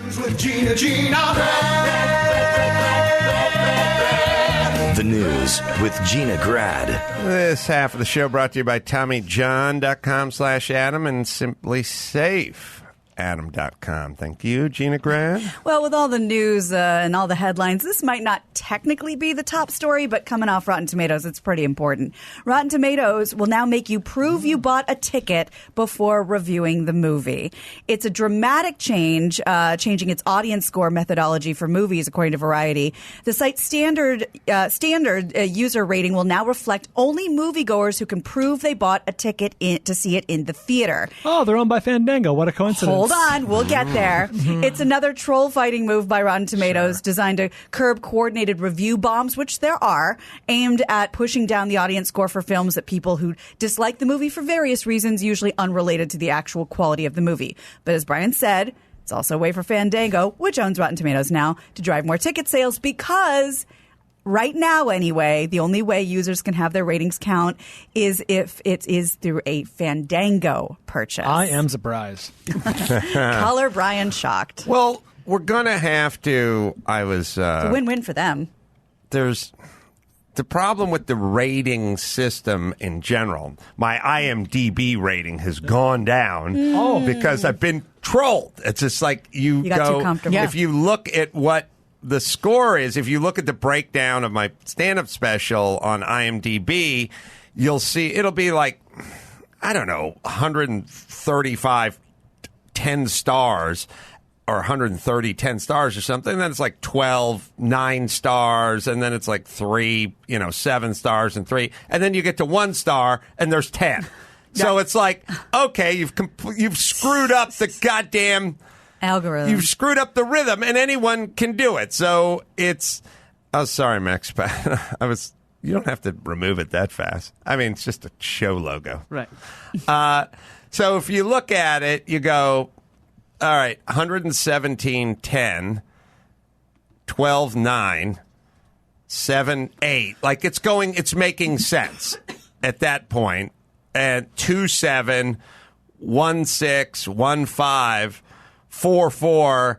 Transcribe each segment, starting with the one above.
With Gina. The news with Gina Grad. This half of the show brought to you by TommyJohn.com/Adam and Simply Safe. Adam.com. Thank you, Gina Grad. Well, with all the news and all the headlines, this might not technically be the top story, but coming off Rotten Tomatoes, it's pretty important. Rotten Tomatoes will now make you prove you bought a ticket before reviewing the movie. It's a dramatic change, changing its audience score methodology for movies, according to Variety. The site's standard user rating will now reflect only moviegoers who can prove they bought a ticket to see it in the theater. Oh, they're owned by Fandango. What a coincidence. Hold on, we'll get there. It's another troll-fighting move by Rotten Tomatoes designed to curb coordinated review bombs, which there are, aimed at pushing down the audience score for films that people who dislike the movie for various reasons, usually unrelated to the actual quality of the movie. But as Brian said, it's also a way for Fandango, which owns Rotten Tomatoes now, to drive more ticket sales because... right now, anyway, the only way users can have their ratings count is if it is through a Fandango purchase. I am surprised. Color Brian shocked. Well, we're going to have to... it's a win-win for them. There's the problem with the rating system in general. My IMDb rating has gone down because I've been trolled. It's just like you got go... too comfortable. If you look at what... the score is, if you look at the breakdown of my stand-up special on IMDb, you'll see it'll be like, I don't know, 135 10 stars or 130 10 stars or something. And then it's like 12 9 stars, and then it's like 3 7 stars and 3, and then you get to 1 star and there's 10. So it's like, okay, you've screwed up the goddamn algorithm. You've screwed up the rhythm, and anyone can do it. So it's... Oh, sorry, Max. You don't have to remove it that fast. I mean, it's just a show logo. Right. So if you look at it, you go, all right, 117, 10, 12, 9, 7, 8. Like, it's making sense at that point. And 2, 7, 1, 6, 1, 5... 4, 4,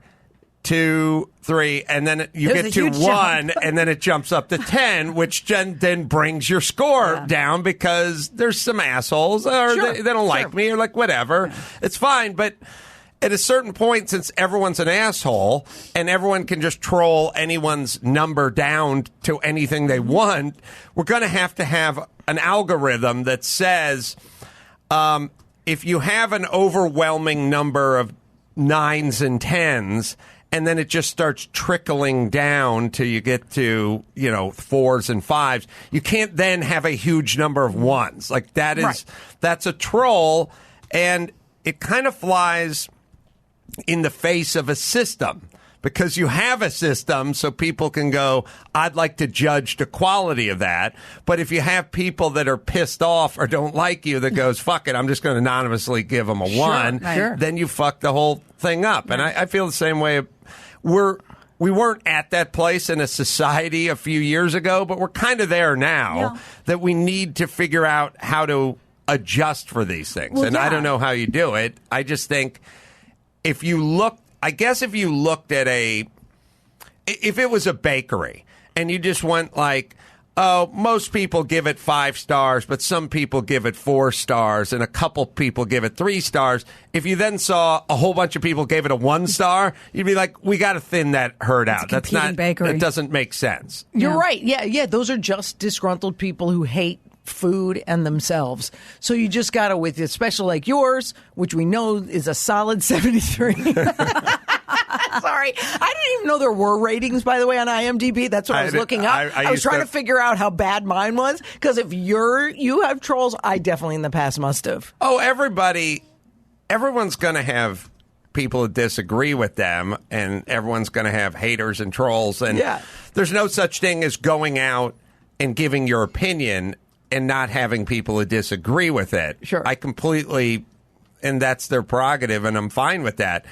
2, 3, and then you get to 1, and then it jumps up to 10, which then brings your score down because there's some assholes, or they don't like me, or like whatever. It's fine, but at a certain point, since everyone's an asshole and everyone can just troll anyone's number down to anything they want, we're going to have an algorithm that says if you have an overwhelming number of 9s and 10s, and then it just starts trickling down till you get to 4s and 5s. You can't then have a huge number of 1s. Like that's a troll, and it kind of flies in the face of a system. Because you have a system so people can go, I'd like to judge the quality of that. But if you have people that are pissed off or don't like you that goes, fuck it, I'm just going to anonymously give them a 1, then you fuck the whole thing up. And I feel the same way. We weren't at that place in a society a few years ago, but we're kind of there now that we need to figure out how to adjust for these things. I don't know how you do it. I just think if you look... I guess if you looked at if it was a bakery and you just went like, oh, most people give it 5 stars, but some people give it 4 stars and a couple people give it 3 stars. If you then saw a whole bunch of people gave it a 1 star, you'd be like, we got to thin that herd out. That's not, bakery. It doesn't make sense. You're right. Yeah. Those are just disgruntled people who hate food and themselves. So you just got to, with a special like yours, which we know is a solid 73. Sorry. I didn't even know there were ratings, by the way, on IMDb. That's what I was looking up. I was trying to figure out how bad mine was, because if you have trolls, I definitely in the past must have. Oh, everyone's going to have people who disagree with them, and everyone's going to have haters and trolls. And there's no such thing as going out and giving your opinion and not having people who disagree with it. Sure. I completely, and that's their prerogative, and I'm fine with that.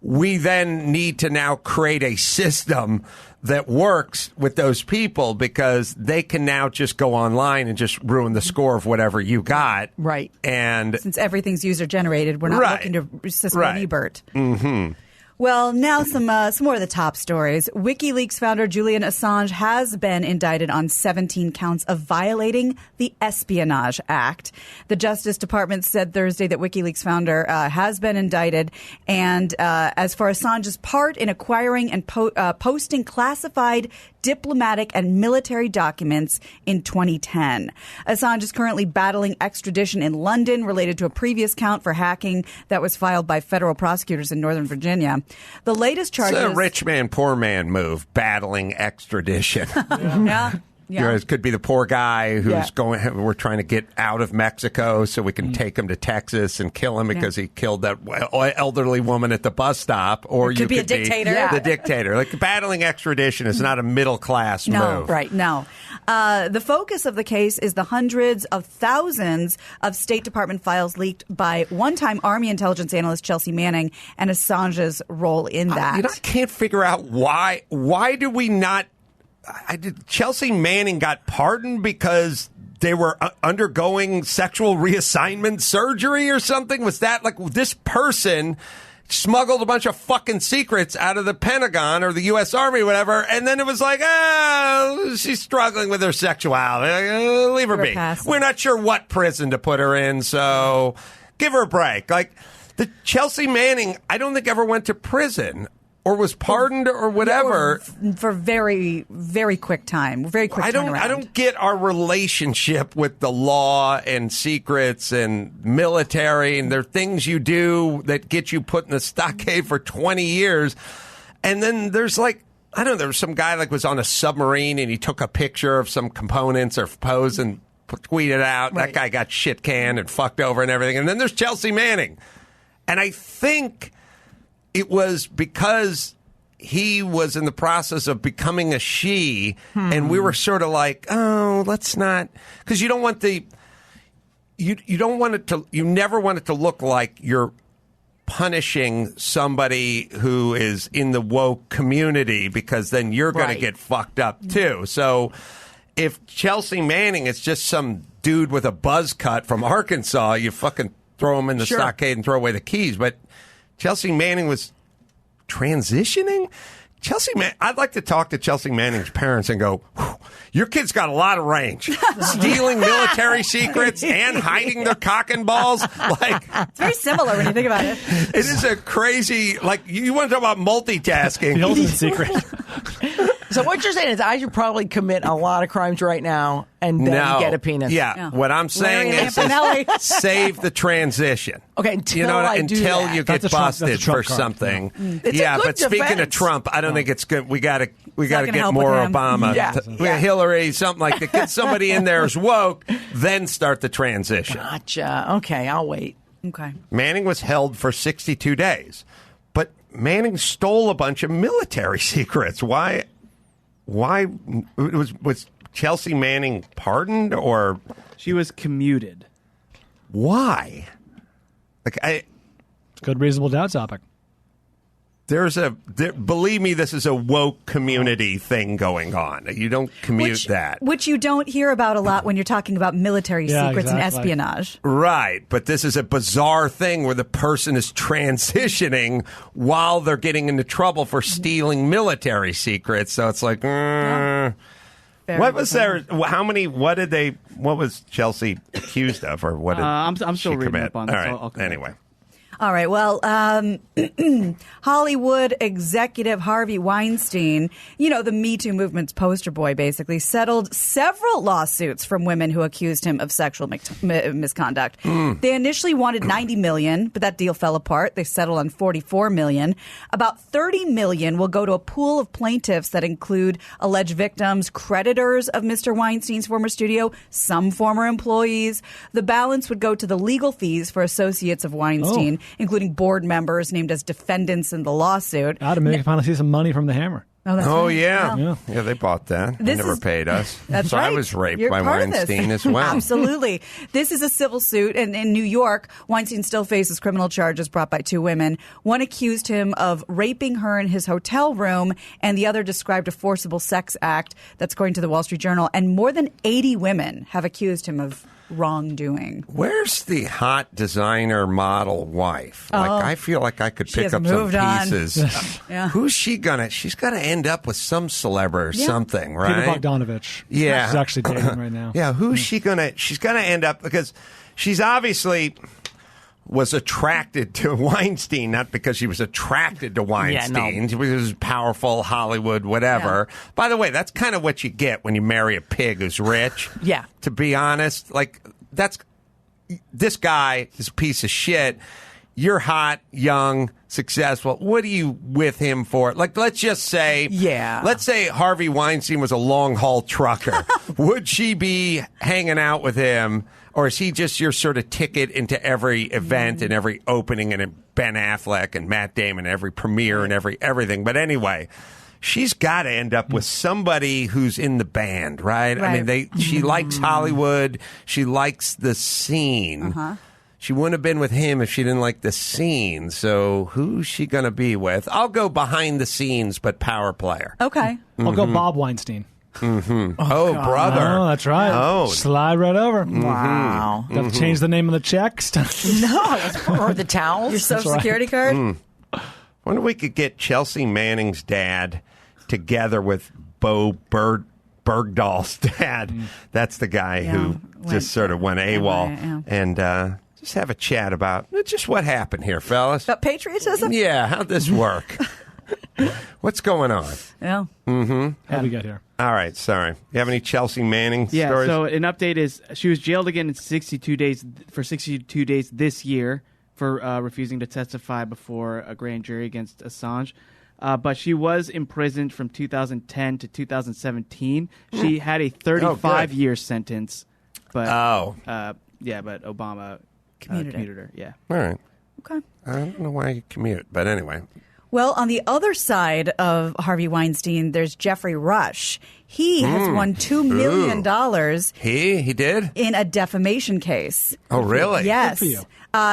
We then need to now create a system that works with those people, because they can now just go online and just ruin the score of whatever you got. Right. And since everything's user generated, we're not looking to Cisco and Ebert. Mm-hmm. Well, now some more of the top stories. WikiLeaks founder Julian Assange has been indicted on 17 counts of violating the Espionage Act. The Justice Department said Thursday that WikiLeaks founder has been indicted, and as for Assange's part in acquiring and posting classified diplomatic and military documents in 2010. Assange is currently battling extradition in London related to a previous count for hacking that was filed by federal prosecutors in Northern Virginia. The latest charges... It's a rich man, poor man move, battling extradition. Yeah. Yeah. It could be the poor guy who's going. We're trying to get out of Mexico so we can take him to Texas and kill him because he killed that elderly woman at the bus stop. Or you could be a dictator. The dictator. Like battling extradition is not a middle class move. Right? No. The focus of the case is the hundreds of thousands of State Department files leaked by one-time Army intelligence analyst Chelsea Manning and Assange's role in that. I can't figure out why. Why do we not? Chelsea Manning got pardoned because they were undergoing sexual reassignment surgery or something? Was that like this person smuggled a bunch of fucking secrets out of the Pentagon or the U.S. Army or whatever, and then it was like, she's struggling with her sexuality. Leave her be. We're not sure what prison to put her in, so give her a break. Like, the Chelsea Manning, I don't think ever went to prison. Or was pardoned or whatever. For very, very quick time. Very quick turnaround. I don't get our relationship with the law and secrets and military. And there are things you do that get you put in the stockade for 20 years. And then there's like, I don't know, there was some guy like was on a submarine and he took a picture of some components or posed and tweeted out. Right. That guy got shit canned and fucked over and everything. And then there's Chelsea Manning. And I think... it was because he was in the process of becoming a she, and we were sort of like, oh, let's not, because you don't want you don't want it to, you never want it to look like you're punishing somebody who is in the woke community, because then you're going to get fucked up too. So if Chelsea Manning is just some dude with a buzz cut from Arkansas, you fucking throw him in the stockade and throw away the keys. But Chelsea Manning was transitioning. I'd like to talk to Chelsea Manning's parents and go, your kid's got a lot of range. Stealing military secrets and hiding their cock and balls. Like, it's very similar when you think about it. It is a crazy, like, you want to talk about multitasking. The ultimate secret. So what you're saying is I should probably commit a lot of crimes right now and then get a penis. Yeah. What I'm saying is save the transition. Okay, until you get busted for something. Yeah, but speaking of Trump, I don't think it's good. We got to get more Obama. Hillary, something like that. Get somebody in there who's woke, then start the transition. Gotcha. Okay, I'll wait. Okay. Manning was held for 62 days, but Manning stole a bunch of military secrets. Why was Chelsea Manning pardoned, or she was commuted? Why? Like, it's a good reasonable doubt topic. Believe me, this is a woke community thing going on. You don't commute that. Which you don't hear about a lot when you're talking about military secrets and espionage. Right. But this is a bizarre thing where the person is transitioning while they're getting into trouble for stealing military secrets. So it's like, what was there? How many? What was Chelsea accused of, or what did I'm still reading up on this. All right. Anyway. All right. Well, Hollywood executive Harvey Weinstein, the Me Too movement's poster boy, basically settled several lawsuits from women who accused him of sexual misconduct. They initially wanted $90 million, but that deal fell apart. They settled on $44 million. About $30 million will go to a pool of plaintiffs that include alleged victims, creditors of Mr. Weinstein's former studio, some former employees. The balance would go to the legal fees for associates of Weinstein, including board members named as defendants in the lawsuit. I'd have finally see some money from the Hammer. Yeah, they bought that. They never paid us. That's so right. I was raped You're by Weinstein as well. Absolutely. This is a civil suit, and in New York, Weinstein still faces criminal charges brought by two women. One accused him of raping her in his hotel room, and the other described a forcible sex act. That's according to the Wall Street Journal. And more than 80 women have accused him of wrongdoing. Where's the hot designer model wife? Like, I feel like I could pick has up some moved on. pieces. Yeah. Who's she gonna? She's gonna end up with some celeb or something, right? Peter Bogdanovich. Yeah. She's actually dating right now. Yeah, who's she gonna? She's gonna end up because she's obviously was attracted to Weinstein, not because she was attracted to Weinstein. She was powerful, Hollywood, whatever. Yeah. By the way, that's kind of what you get when you marry a pig who's rich. Yeah. To be honest, like this guy is a piece of shit. You're hot, young, successful. What are you with him for? Like, let's just say, let's say Harvey Weinstein was a long haul trucker. Would she be hanging out with him? Or is he just your sort of ticket into every event and every opening and Ben Affleck and Matt Damon, every premiere and everything? But anyway, she's got to end up with somebody who's in the band, right? I mean, she likes Hollywood. She likes the scene. She wouldn't have been with him if she didn't like the scene. So who's she going to be with? I'll go behind the scenes, but power player. Okay. I'll go Bob Weinstein. Oh, brother. Oh, that's right. Oh. Slide right over. Wow. You have to change the name of the checks. Or the towels. Your social security card? Wonder if we could get Chelsea Manning's dad together with Bo Bergdahl's dad. That's the guy who just sort of went AWOL. And just have a chat about just what happened here, fellas. About patriotism? Yeah, how'd this work? What's going on? Yeah. How do we get here? All right, sorry. You have any Chelsea Manning Yeah, stories? so an update is she was jailed again in 62 days this year for refusing to testify before a grand jury against Assange. But she was imprisoned from 2010 to 2017. She had a 35-year sentence. But but Obama commuted her. Yeah. All right. Okay. I don't know why you commute, but anyway. Well, on the other side of Harvey Weinstein, there's Geoffrey Rush. He has won $2 million. He did? In a defamation case. Oh, really? Yes. Good for you.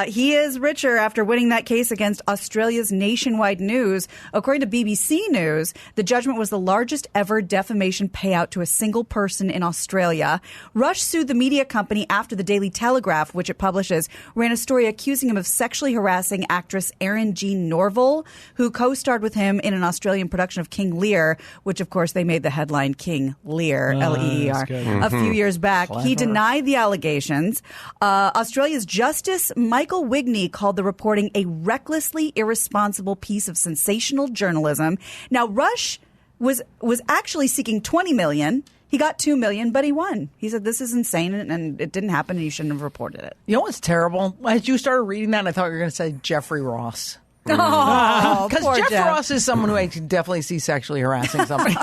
He is richer after winning that case against Australia's Nationwide News. According to BBC News, the judgment was the largest ever defamation payout to a single person in Australia. Rush sued the media company after the Daily Telegraph, which it publishes, ran a story accusing him of sexually harassing actress Erin Jean Norville, who co-starred with him in an Australian production of King Lear, which, of course, they made the headline King Lear, Leer, a few years back. Clever. He denied the allegations. Australia's Justice Michael Wigney called the reporting a recklessly irresponsible piece of sensational journalism. Now, Rush was actually seeking $20 million. He got $2 million, but he won. He said, this is insane, and it didn't happen, and you shouldn't have reported it. You know what's terrible? As you started reading that, I thought you were going to say Geoffrey Ross. Oh, because Jeff Ross is someone who I can definitely see sexually harassing somebody.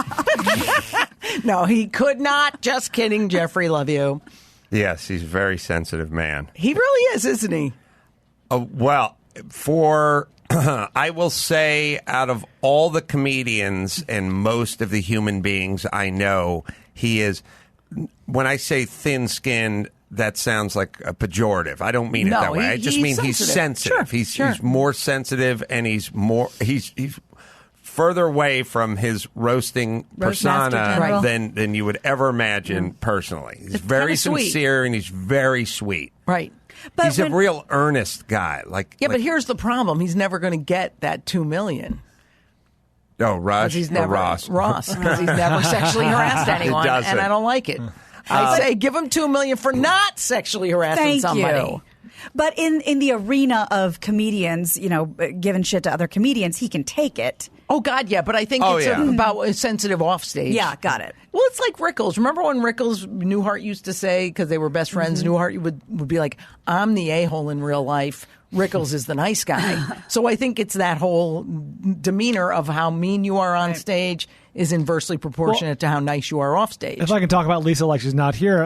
No, he could not. Just kidding, Jeffrey. Love you. Yes, he's a very sensitive man. He really is, isn't he? Well, I will say, out of all the comedians and most of the human beings I know, he is, when I say thin-skinned, that sounds like a pejorative. I don't mean it that way. I just mean he's sensitive. He's more sensitive, and he's further away from his roasting persona than you would ever imagine personally. He's very sincere and he's very sweet. Right. But he's a real earnest guy. But here's the problem. He's never going to get that $2 million. Oh, Rush or Ross, because he's never sexually harassed anyone, and I don't like it. I say give him $2 million for not sexually harassing somebody. You. But in the arena of comedians, giving shit to other comedians, he can take it. Oh, God, yeah. But I think it's about a sensitive offstage. Yeah, got it. Well, it's like Rickles. Remember when Rickles, Newhart used to say, because they were best friends, Newhart would be like, I'm the a-hole in real life. Rickles is the nice guy. So I think it's that whole demeanor of how mean you are on stage is inversely proportionate to how nice you are off stage. If I can talk about Lisa like she's not here,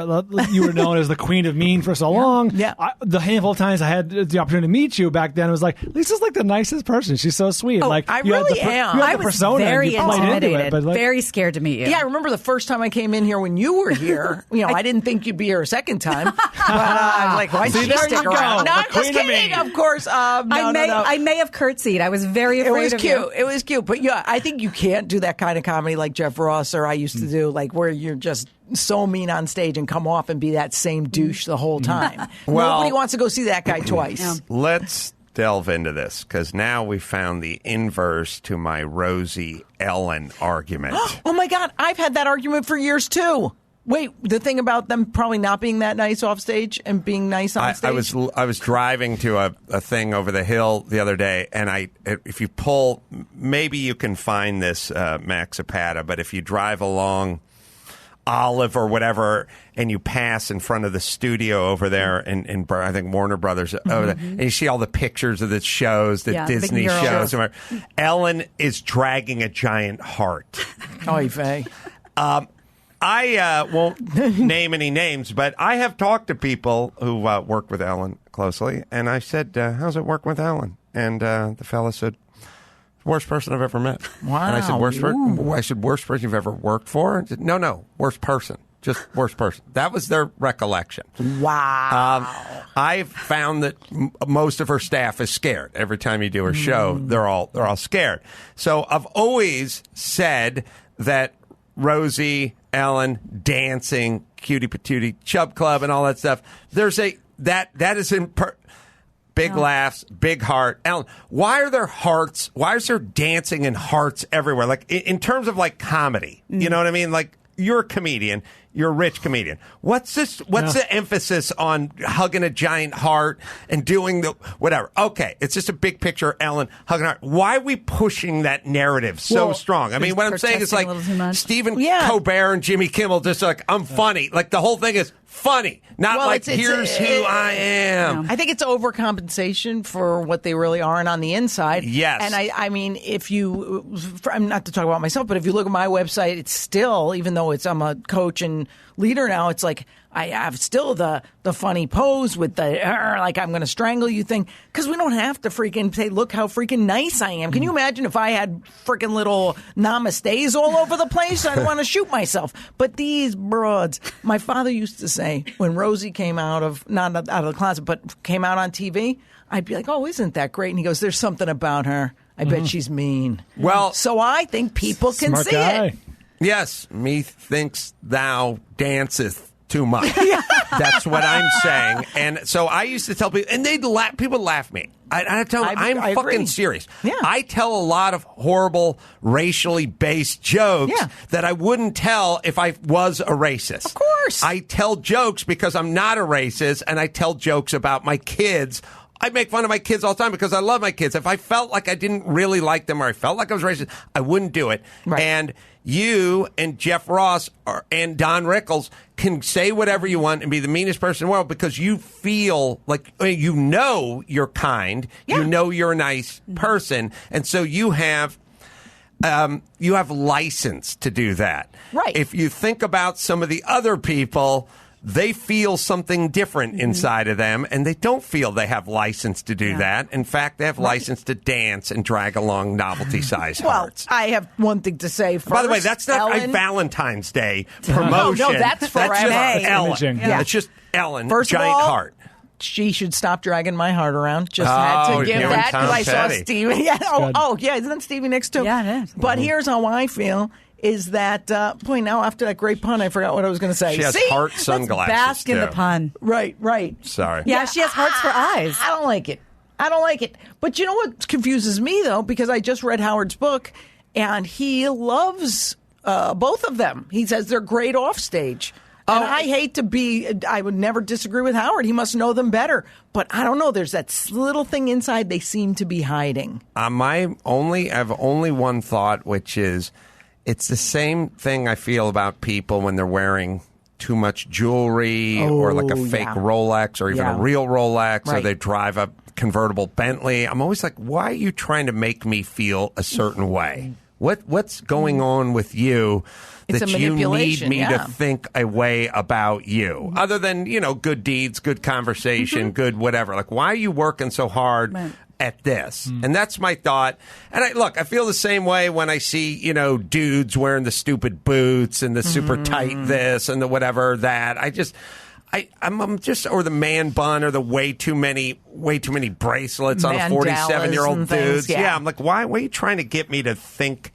you were known as the queen of mean for so long. Yeah. The handful of times I had the opportunity to meet you back then, it was like, Lisa's like the nicest person. She's so sweet. I really am. You had I the was persona very intimidated, but very scared to meet you. Yeah, I remember the first time I came in here when you were here. I didn't think you'd be here a second time. But I was like, why did she stick around? No, I'm just kidding, of course. I may have curtsied. I was very afraid of you. It was cute. But yeah, I think you can't do that kind of comedy comedy like Jeff Ross or I used to do, like where you're just so mean on stage and come off and be that same douche the whole time. Well- Nobody wants to go see that guy twice. Let's delve into this because now we found the inverse to my Rosie Ellen argument. Oh my God, I've had that argument for years too. Wait, the thing about them probably not being that nice off stage and being nice on stage? I was driving to a thing over the hill the other day, and if you pull, maybe you can find this, Max Zapata, but if you drive along Olive or whatever, and you pass in front of the studio over there in I think Warner Brothers over there, and you see all the pictures of the shows, the Disney shows. Ellen is dragging a giant heart. Oy vey. I won't name any names, but I have talked to people who worked with Ellen closely, and I said, how's it work with Ellen? And the fella said, worst person I've ever met. Wow. And I said, worst person you've ever worked for? Said, no, worst person. Just worst person. That was their recollection. Wow. I've found that most of her staff is scared. Every time you do her show, they're all scared. So I've always said that Rosie, Ellen, dancing, cutie patootie, chub club, and all that stuff. There's that is in big laughs, big heart. Ellen, why are there hearts? Why is there dancing and hearts everywhere? Like in terms of like comedy, you know what I mean? Like you're a comedian. You're a rich comedian. What's the emphasis on hugging a giant heart and doing the whatever? Okay, it's just a big picture, Ellen hugging a heart. Why are we pushing that narrative so strong? I mean, what I'm saying is like Stephen Colbert and Jimmy Kimmel just like, I'm funny. Like the whole thing is funny, not here's who I am. I think it's overcompensation for what they really aren't on the inside. Yes. And I mean, if you, I'm not to talk about myself, but if you look at my website, it's still, even though I'm a coach and leader now, it's like I have still the funny pose with the like I'm going to strangle you thing, because we don't have to freaking say, look how freaking nice I am. Can you imagine if I had freaking little namastes all over the place? I'd want to shoot myself. But these broads, my father used to say when Rosie came not out of the closet, but came out on TV, I'd be like, oh, isn't that great? And he goes, there's something about her. I bet she's mean. Well, so I think people can see it. Yes, methinks thou danceth too much. That's what I'm saying. And so I used to tell people, and people laugh at me. I tell them, I'm fucking agree. serious. Yeah. I tell a lot of horrible, racially based jokes that I wouldn't tell if I was a racist. Of course. I tell jokes because I'm not a racist, and I tell jokes about my kids. I make fun of my kids all the time because I love my kids. If I felt like I didn't really like them or I felt like I was racist, I wouldn't do it. Right. And you and Jeff Ross and Don Rickles can say whatever you want and be the meanest person in the world because you feel like, you know you're kind, you know you're a nice person, and so you have license to do that. Right. If you think about some of the other people, they feel something different inside of them, and they don't feel they have license to do that. In fact, they have license to dance and drag along novelty-sized hearts. I have one thing to say first. By the way, that's not Ellen, a Valentine's Day promotion. No, that's for just Ellen. Imaging. Yeah. It's just Ellen, First giant of all, heart. She should stop dragging my heart around. Just had to give you and that Tom because I saw Petty. Stevie. Yeah. Yeah, isn't that Stevie Nicks too? Yeah, it is. But here's how I feel. Is that, boy, now after that great pun, I forgot what I was going to say. She has heart sunglasses, Bask in the too. pun. Right. Sorry. Yeah, she has hearts for eyes. I don't like it. But you know what confuses me, though? Because I just read Howard's book, and he loves both of them. He says they're great off stage. And I would never disagree with Howard. He must know them better. But I don't know. There's that little thing inside they seem to be hiding. I have only one thought, which is it's the same thing I feel about people when they're wearing too much jewelry or like a fake Rolex or even a real Rolex or they drive a convertible Bentley. I'm always like, why are you trying to make me feel a certain way? What's going on with you It's that a you need manipulation, me to think a way about you? Other than, good deeds, good conversation, good whatever. Like, why are you working so hard at this? And that's my thought. And I feel the same way when I see, dudes wearing the stupid boots and the super tight this and the whatever that. I'm just, or the man bun or the way too many bracelets on a 47-year-old dude. Yeah, I'm like, why are you trying to get me to think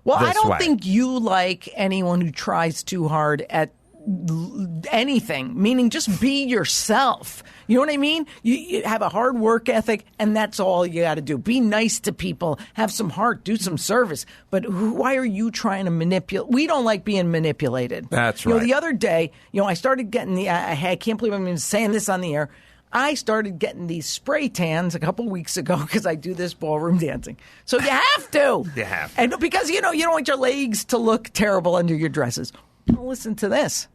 Well, this I don't way. think you like anyone who tries too hard at anything, meaning just be yourself. You know what I mean? You have a hard work ethic, and that's all you got to do. Be nice to people, have some heart, do some service. But why are you trying to manipulate? We don't like being manipulated. That's right. right. The other day, I started getting I can't believe I'm even saying this on the air. I started getting these spray tans a couple weeks ago because I do this ballroom dancing. So you have to. You have to. And because, you don't want your legs to look terrible under your dresses. Well, listen to this.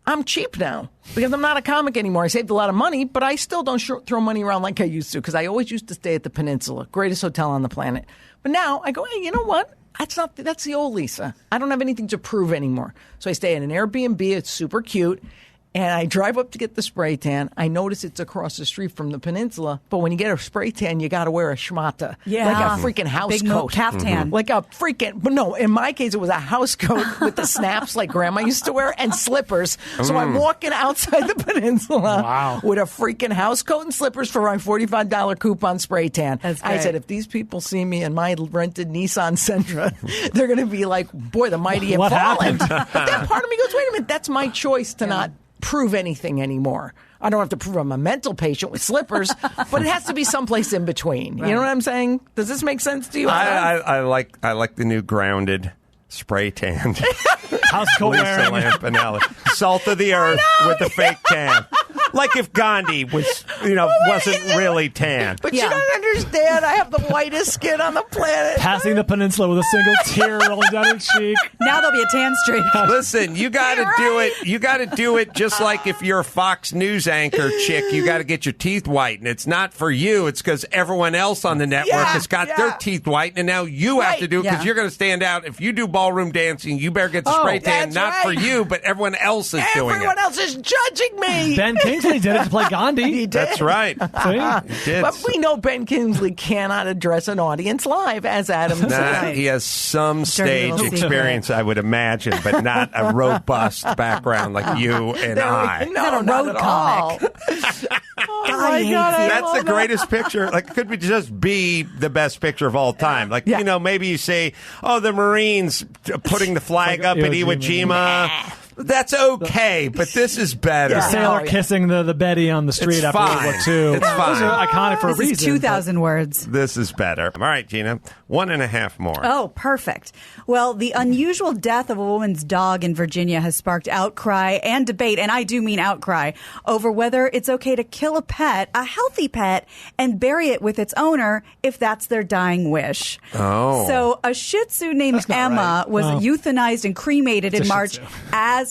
I'm cheap now because I'm not a comic anymore. I saved a lot of money, but I still don't throw money around like I used to because I always used to stay at the Peninsula, greatest hotel on the planet. But now I go, hey, you know what? That's the old Lisa. I don't have anything to prove anymore. So I stay in an Airbnb. It's super cute. And I drive up to get the spray tan. I notice it's across the street from the Peninsula. But when you get a spray tan, you got to wear a schmata. Yeah. Like a freaking house Big coat. caftan. Like a freaking, but no, in my case, it was a house coat with the snaps like Grandma used to wear and slippers. So I'm walking outside the Peninsula with a freaking house coat and slippers for my $45 coupon spray tan. That's I great. said, if these people see me in my rented Nissan Sentra, they're going to be like, boy, the mighty have What fallen. happened? But then part of me goes, wait a minute, that's my choice to not prove anything anymore. I don't have to prove I'm a mental patient with slippers, but it has to be someplace in between. You know what I'm saying? Does this make sense to you? I like the new grounded spray tan. House coat Lisa wearing. Lampanelli. Salt of the earth with the fake tan. Like if Gandhi was, wasn't really tan. But you don't understand. I have the whitest skin on the planet. Passing the peninsula with a single tear rolling down her cheek. Now there'll be a tan streak. Listen, you got to do it. You got to do it just like if you're a Fox News anchor chick, you got to get your teeth whitened. It's not for you. It's because everyone else on the network has got their teeth whitened, and now you have to do it because you're going to stand out. If you do ballroom dancing, you better get the spray tan, that's not right. for you, but everyone else is doing it. Everyone else is judging me. Ben Kingsley did it to play Gandhi. He did. That's right. See? He did. But we know Ben Kingsley cannot address an audience live, as Adam said. He has some stage little secret. experience, I would imagine, but not a robust background like you and I. No, a not road at all. Oh my hates God, I That's love the greatest picture. Like, it could just be the best picture of all time. Like, maybe you say, the Marines putting the flag up at Iwo Iwo Jima. Jima. That's okay, but this is better. The sailor Oh, yeah. kissing the Betty on the street It's after fine. World War II. It's fine. Those are iconic for a This reason. is 2,000 words. This is better. All right, Gina. 1.5 more. Oh, perfect. Well, the unusual death of a woman's dog in Virginia has sparked outcry and debate, and I do mean outcry, over whether it's okay to kill a pet, a healthy pet, and bury it with its owner if that's their dying wish. Oh. So a Shih Tzu named That's not Emma right. was Well, euthanized and cremated in Shih March Tzu.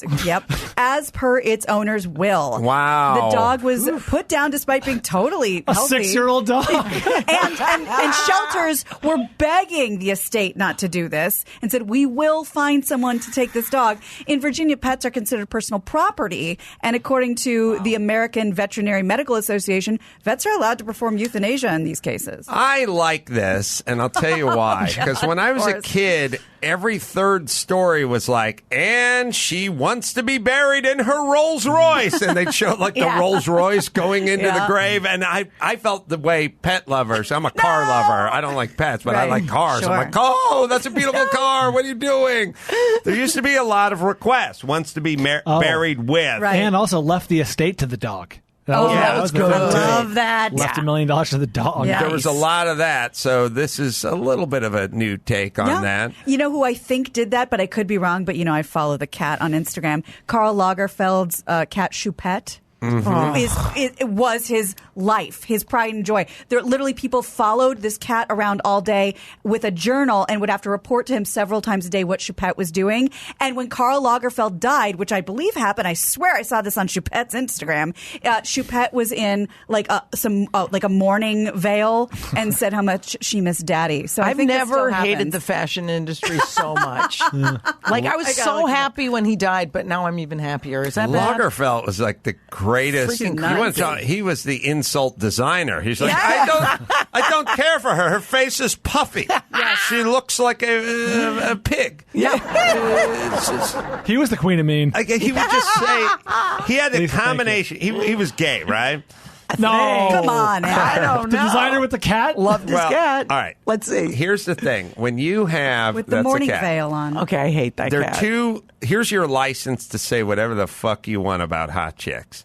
as per its owner's will. Wow. The dog was put down despite being totally A healthy. 6-year-old dog. And shelters were begging the estate not to do this and said, we will find someone to take this dog. In Virginia, pets are considered personal property. And according to the American Veterinary Medical Association, vets are allowed to perform euthanasia in these cases. I like this, and I'll tell you why. Because when I was a course. kid, every third story was like, and she wants to be buried in her Rolls Royce. And they'd show the Rolls Royce going into the grave. And I felt the way pet lovers, I'm a car lover. I don't like pets, but I Right. like cars. Sure. I'm like, oh, that's a beautiful car. What are you doing? There used to be a lot of requests, wants to be buried with. Right. And also left the estate to the dog. That was the good. thing, too. Love that. Left $1 million to the dog. Yeah. There was a lot of that. So this is a little bit of a new take on that. You know who I think did that, but I could be wrong. But, I follow the cat on Instagram. Karl Lagerfeld's cat Choupette. It was his life, his pride and joy. There literally people followed this cat around all day with a journal and would have to report to him several times a day what Choupette was doing. And when Karl Lagerfeld died, which I believe happened, I swear I saw this on Choupette's Instagram. Choupette was in a mourning veil and said how much she missed Daddy. So I I've think this never still hated happens. the fashion industry so much. I was so happy when he died, but now I'm even happier. Is that bad? Lagerfeld was like the greatest. Freaking You want to talk, he was the insult designer. He's like, I don't care for her. Her face is puffy. She looks like a pig. He was the queen of mean. He would just say he had a combination. He was gay, right? No. Come on, I Al. don't The know. designer with the cat? Love this cat. All right. Let's see. Here's the thing. When you have With the that's a morning cat. veil on. Okay, I hate that There cat. are two. Here's your license to say whatever the fuck you want about hot chicks.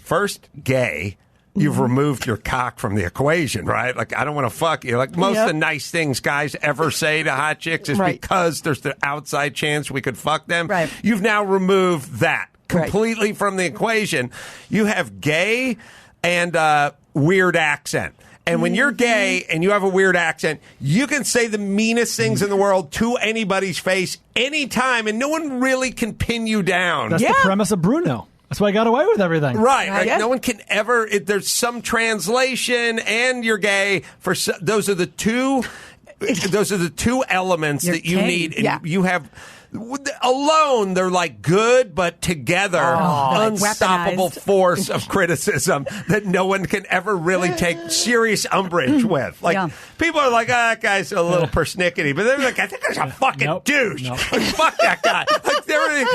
First, gay. You've removed your cock from the equation, right? Like, I don't want to fuck you. Like, most of the nice things guys ever say to hot chicks is Right. because there's the outside chance we could fuck them. Right. You've now removed that Right. completely from the equation. You have gay and weird accent. And when you're gay and you have a weird accent, you can say the meanest things in the world to anybody's face anytime, and no one really can pin you down. That's the premise of Bruno. That's why I got away with everything. Right. Like, Yeah. no one can ever. There's some translation, and you're gay. Those are the two. Those are the two elements You're that you king. need. And Yeah. you have. Alone, they're like good, but together, unstoppable weaponized. force of criticism that no one can ever really take serious umbrage with. Like, Yeah. people are like, that guy's a little persnickety, but they're like, I think he's a fucking Nope. douche. Nope. Like, fuck that guy. Like,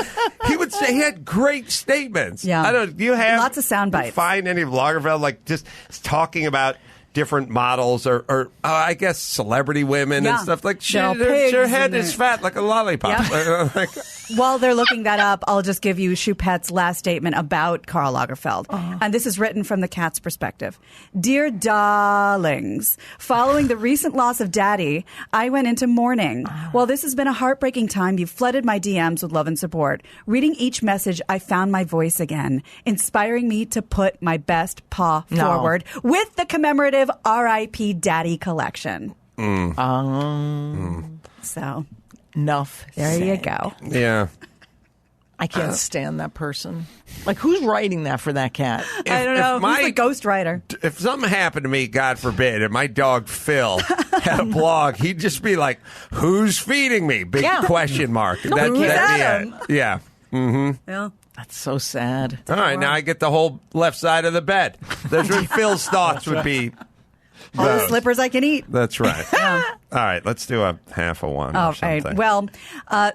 he would say he had great statements. Yeah. I don't. Do you have Lots of sound bites. Find any of Lagerfeld like just talking about different models or I guess celebrity women Yeah. and stuff like They're all pigs her head and is they're- fat like a lollipop. Like, While they're looking that up, I'll just give you Choupette's last statement about Karl Lagerfeld. And this is written from the cat's perspective. Dear darlings, following the recent loss of Daddy, I went into mourning. While this has been a heartbreaking time, you've flooded my DMs with love and support. Reading each message, I found my voice again, inspiring me to put my best paw forward with the commemorative R.I.P. Daddy collection. So Enough. there you said. go. yeah. I can't stand that person. Like, who's writing that for that cat? I don't know. if Who's the ghostwriter? If something happened to me, God forbid, and my dog Phil had a blog, he'd just be like, "Who's feeding me?" Big Yeah. question mark. Who's That'd be Adam? it. Yeah. Yeah. That's so sad. All right, now I get the whole left side of the bed. There's where Phil's thoughts would be. All the those. slippers I can eat. That's right. All right, let's do a half of one. All or something. right. Well,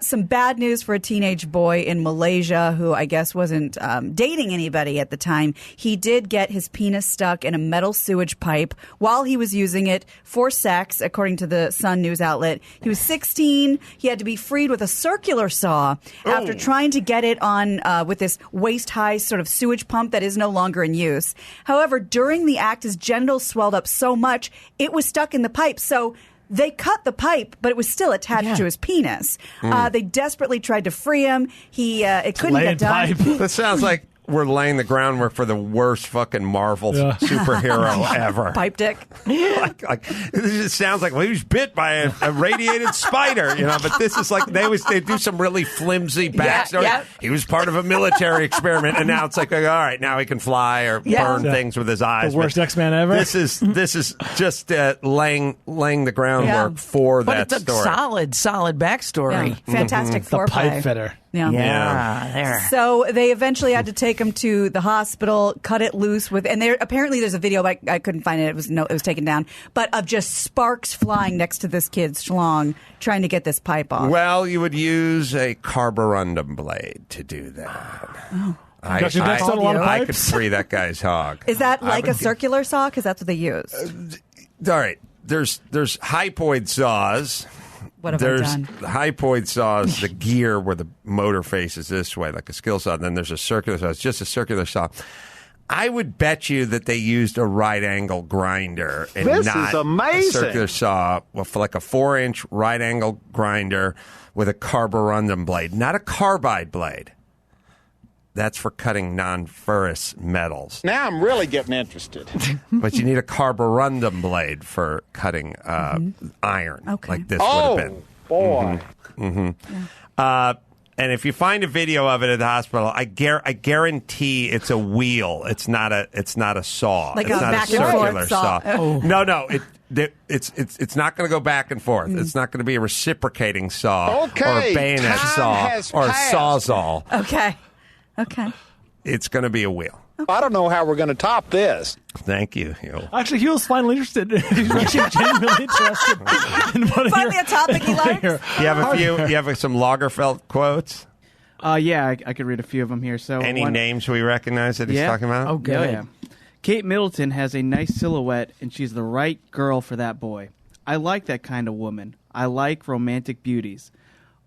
some bad news for a teenage boy in Malaysia who I guess wasn't dating anybody at the time. He did get his penis stuck in a metal sewage pipe while he was using it for sex, according to the Sun news outlet. He was 16. He had to be freed with a circular saw after trying to get it on with this waist-high sort of sewage pump that is no longer in use. However, during the act, his genitals swelled up so much, it was stuck in the pipe. So they cut the pipe, but it was still attached to his penis. They desperately tried to free him. It couldn't Laying get done. pipe. This sounds like we're laying the groundwork for the worst fucking Marvel superhero ever. Pipe dick. Like this just sounds like, well, he was bit by a radiated spider, you know. But this is like they do some really flimsy backstory. yeah. He was part of a military experiment, and now it's like, all right, now he can fly or burn things with his eyes. The worst But X-Man ever. This is just laying the groundwork for But that it's a story. solid backstory. Yeah. Fantastic the foreplay. pipe fitter. Yeah. Yeah, there. So they eventually had to take him to the hospital, cut it loose with, and there apparently there's a video, but I couldn't find it. It was taken down, but of just sparks flying next to this kid's schlong, trying to get this pipe off. Well, you would use a carborundum blade to do that. I, Got your next on a lot of I could pipes? free that guy's hog. Is that I like would a circular saw? Because that's what they use. All right. There's hypoid saws. What have There's I done? the hypoid saws, the gear where the motor faces this way, like a skill saw. Then there's a circular saw. It's just a circular saw. I would bet you that they used a right angle grinder and This not is amazing. a circular saw, well, for like a 4-inch right angle grinder with a carborundum blade, not a carbide blade. That's for cutting non-ferrous metals. Now I'm really getting interested. But you need a carborundum blade for cutting iron, Okay. like this would have been. Boy. And if you find a video of it at the hospital, I guarantee it's a wheel. It's not a saw. Like it's a not back a and forth circular saw. saw. No. It's not going to go back and forth. It's not going to be a reciprocating saw Okay, or a bayonet time saw has or a passed. sawzall. Okay. It's going to be a wheel. I don't know how we're going to top this. Thank you, Hugh. Actually, he was finally interested. He's actually genuinely interested in what Finally a topic he likes. You have some Lagerfeld quotes? Yeah, I could read a few of them here. So Any one- names we recognize that he's Yeah. talking about? Oh, good. Yeah. Kate Middleton has a nice silhouette, and she's the right girl for that boy. I like that kind of woman. I like romantic beauties.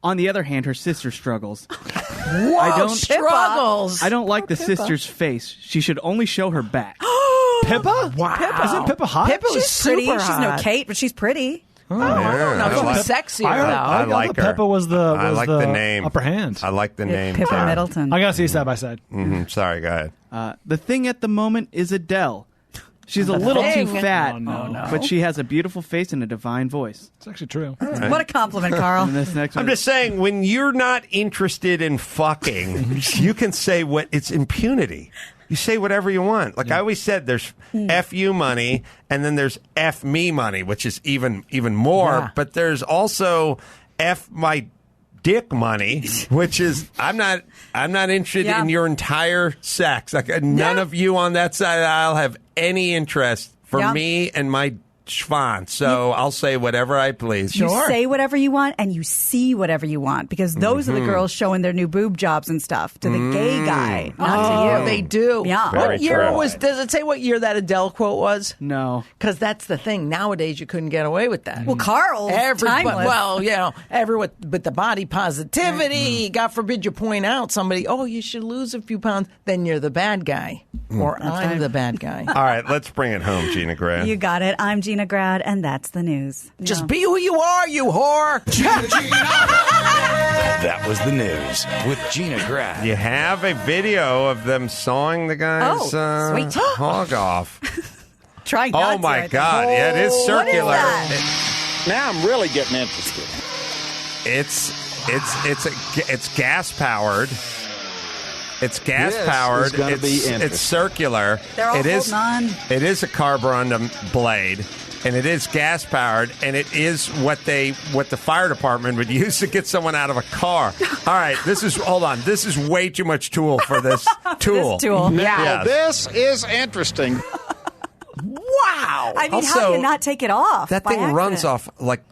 On the other hand, her sister struggles. Struggles. I don't like the sister's face. She should only show her back. Pippa? Wow. Isn't Pippa hot? Pippa was She's pretty. super She's no hot. Kate, but she's pretty. I don't know. She was sexier, though. I like thought her. Pippa was the I like the name. upper hand. I like the name. Pippa too. Middleton. I gotta see side by side. Sorry, go ahead. The thing at the moment is Adele. She's a little too thing. fat, Oh, no. but she has a beautiful face and a divine voice. It's actually true. What a compliment, Carl. And this next I'm one, just saying, when you're not interested in fucking, you can say what it's impunity. You say whatever you want. Like I always said, there's F you money, and then there's F me money, which is even more. Yeah. But there's also F my dick money, which is I'm not interested Yeah. in your entire sex. Like none of you on that side of the aisle have any interest for Yeah. me and my schwanz. So I'll say whatever I please. You say whatever you want and you see whatever you want because those are the girls showing their new boob jobs and stuff to the gay guy, not to you. They do. Yeah. Very What year true. does it say what year that Adele quote was? no. Because that's the thing. Nowadays, you couldn't get away with that. Well, Carl, timeless. Well, everyone, but the body positivity, God forbid you point out somebody, oh, you should lose a few pounds, then you're the bad guy. Or I'm the bad guy. All right, let's bring it home, Gina Grant. You got it. I'm Gina Grad, and that's the news. Just No. be who you are, you whore. That was the news with Gina Grad. You have a video of them sawing the guy's Oh, sweet. hog off. Try Oh not to, I my think. God! Yeah, it is What is circular. that? Now I'm really getting interested. It's gas powered. It's gas powered. is gonna be It's interesting. circular. They're all It is. holding on. It is a carborundum blade, and it is gas powered, and it is what the fire department would use to get someone out of a car. All right, hold on. This is way too much tool for this tool. This tool. Now Yes. this is interesting. Wow. I mean, how Also, do you not take it off? That by thing runs accident? off like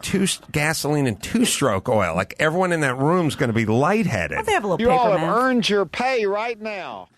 gasoline and two-stroke oil. Like everyone in that room is going to be lightheaded. They have a little You paper all have mouth. earned your pay right now.